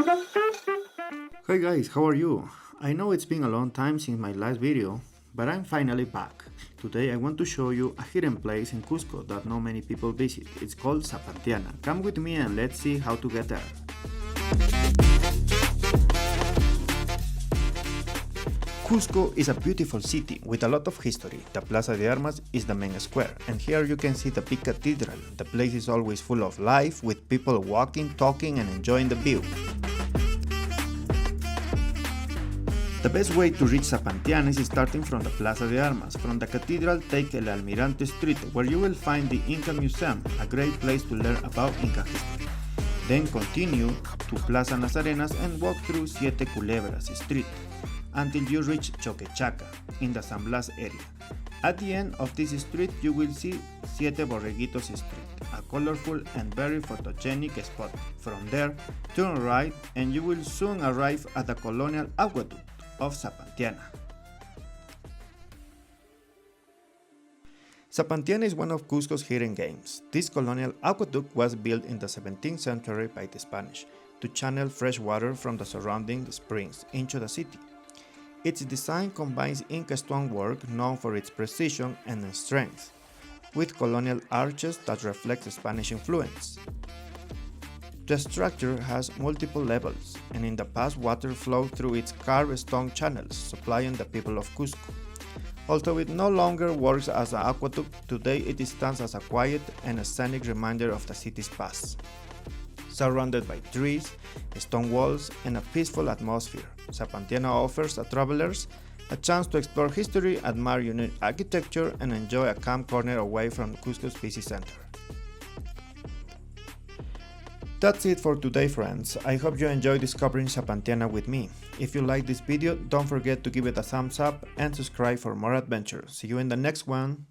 Hey guys, how are you? I know it's been a long time since my last video, but I'm finally back. Today I want to show you a hidden place in Cusco that not many people visit. It's called Sapantiana. Come with me and let's see how to get there. Cusco is a beautiful city with a lot of history. The Plaza de Armas is the main square, and here you can see the big cathedral. The place is always full of life, with people walking, talking and enjoying the view. The best way to reach Sapantiana is starting from the Plaza de Armas. From the cathedral, take El Almirante Street, where you will find the Inca Museum, a great place to learn about Inca history. Then continue to Plaza Nazarenas and walk through Siete Culebras Street until you reach Choquechaca in the San Blas area. At the end of this street, you will see Siete Borreguitos Street, a colorful and very photogenic spot. From there, turn right and you will soon arrive at the colonial Aqueduct of Sapantiana. Sapantiana is one of Cusco's hidden gems. This colonial aqueduct was built in the 17th century by the Spanish to channel fresh water from the surrounding springs into the city. Its design combines Inca stonework, known for its precision and strength, with colonial arches that reflect Spanish influence. The structure has multiple levels, and in the past water flowed through its carved stone channels, supplying the people of Cusco. Although it no longer works as an aqueduct, today it stands as a quiet and scenic reminder of the city's past. Surrounded by trees, stone walls, and a peaceful atmosphere, Sapantiana offers travelers a chance to explore history, admire unique architecture, and enjoy a calm corner away from Cusco's busy center. That's it for today, friends. I hope you enjoyed discovering Sapantiana with me. If you like this video, don't forget to give it a thumbs up and subscribe for more adventures. See you in the next one.